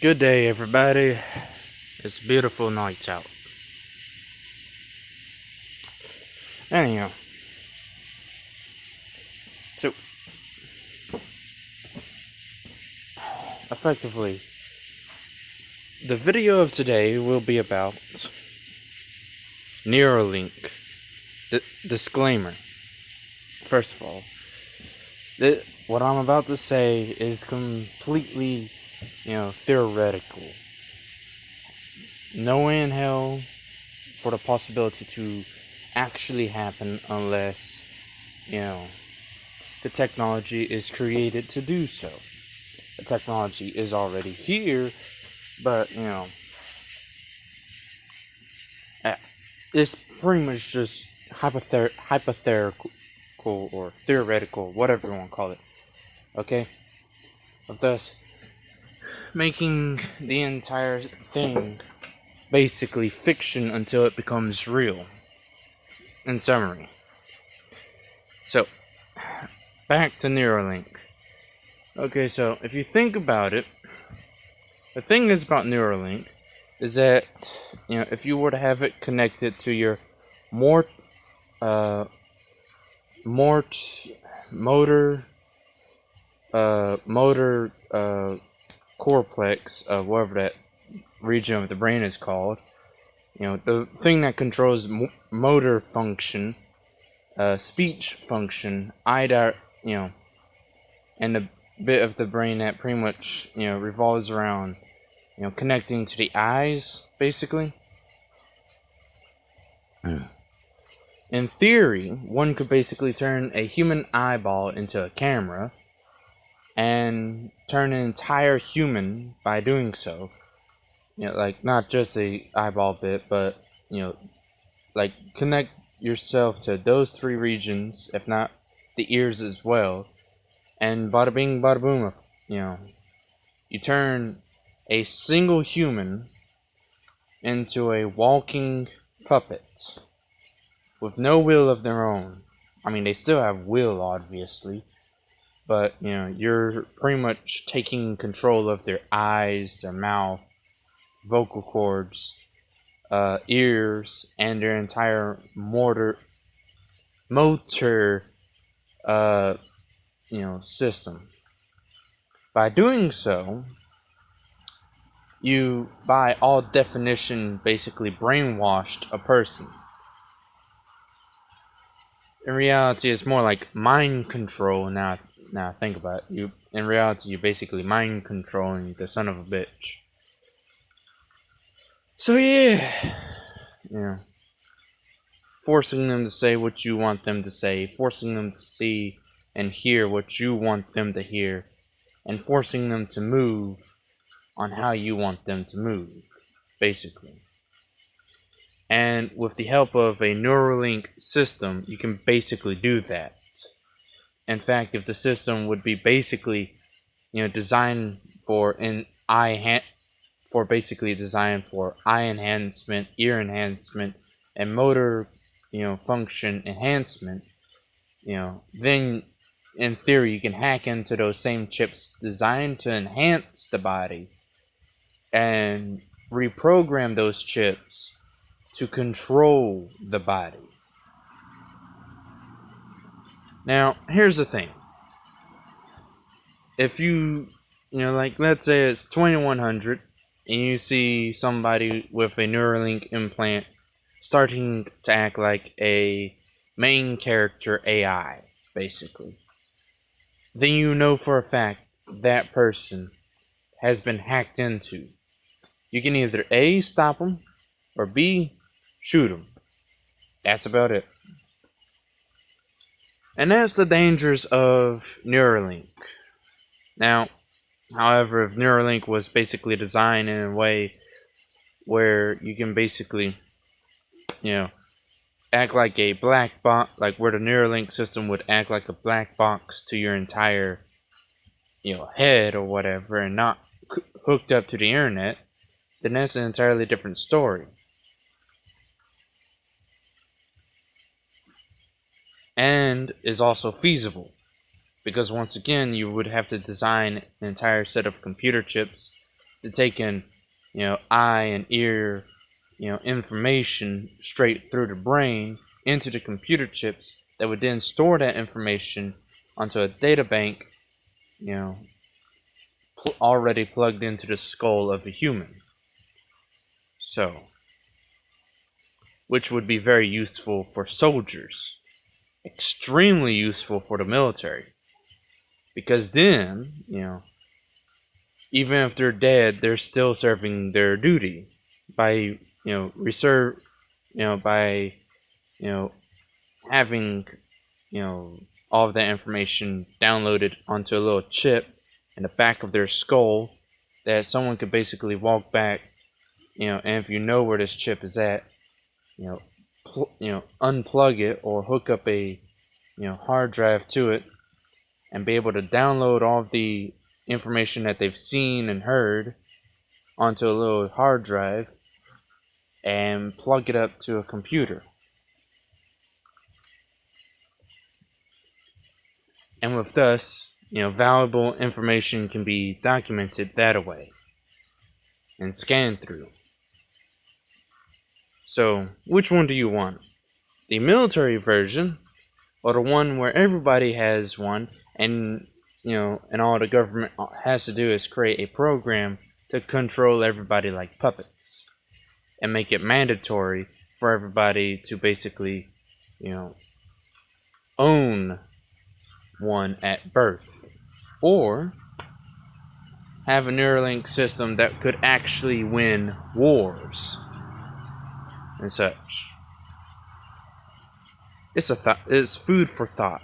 Good day, everybody. It's beautiful nights out. Anyhow, so effectively, the video of today will be about Neuralink. Disclaimer. First of all, what I'm about to say is completely, theoretical. No way in hell for the possibility to actually happen unless, the technology is created to do so. The technology is already here, but, it's pretty much just hypothetical or theoretical, whatever you want to call it. Okay? Of thus making the entire thing basically fiction until it becomes real. In summary. So, back to Neuralink. Okay, so if you think about it, the thing is about Neuralink is that, if you were to have it connected to your motor cortex, whatever that region of the brain is called, the thing that controls motor function, speech function, and the bit of the brain that pretty much, revolves around, connecting to the eyes, basically. In theory, one could basically turn a human eyeball into a camera and turn an entire human by doing so. Like, not just the eyeball bit, but, like, connect yourself to those three regions, if not the ears as well, and bada bing, bada boom, you turn a single human into a walking puppet with no will of their own. I mean, they still have will, obviously, but, you're pretty much taking control of their eyes, their mouth, vocal cords, ears, and their entire motor system. By doing so, you, by all definition, basically brainwashed a person. In reality, it's more like mind control. Now think about it. In reality, you're basically mind controlling the son of a bitch. So forcing them to say what you want them to say, forcing them to see and hear what you want them to hear, and forcing them to move on how you want them to move, basically. And with the help of a Neuralink system, you can basically do that. In fact, if the system would be basically, designed for eye enhancement, ear enhancement, and motor, function enhancement, then in theory you can hack into those same chips designed to enhance the body and reprogram those chips to control the body. Now, here's the thing. If you, let's say it's 2100 and you see somebody with a Neuralink implant starting to act like a main character AI, basically, then you know for a fact that person has been hacked into. You can either A, stop them, or B, shoot them. That's about it. And that's the dangers of Neuralink. Now, however, if Neuralink was basically designed in a way where you can basically, act like a black box, like where the Neuralink system would act like a black box to your entire, head or whatever, and not hooked up to the internet, then that's an entirely different story. And is also feasible. Because once again, you would have to design an entire set of computer chips to take in, eye and ear, information straight through the brain into the computer chips that would then store that information onto a data bank, already plugged into the skull of a human. So, which would be very useful for soldiers, extremely useful for the military, because then, even if they're dead, they're still serving their duty by, by, having, all of that information downloaded onto a little chip in the back of their skull that someone could basically walk back, and if you know where this chip is at, unplug it or hook up a, hard drive to it and be able to download all of the information that they've seen and heard onto a little hard drive and plug it up to a computer. And with this, valuable information can be documented that way and scanned through. So, which one do you want? The military version, or the one where everybody has one, and and all the government has to do is create a program to control everybody like puppets, and make it mandatory for everybody to basically, own one at birth, or have a Neuralink system that could actually win wars and such. It's food for thought.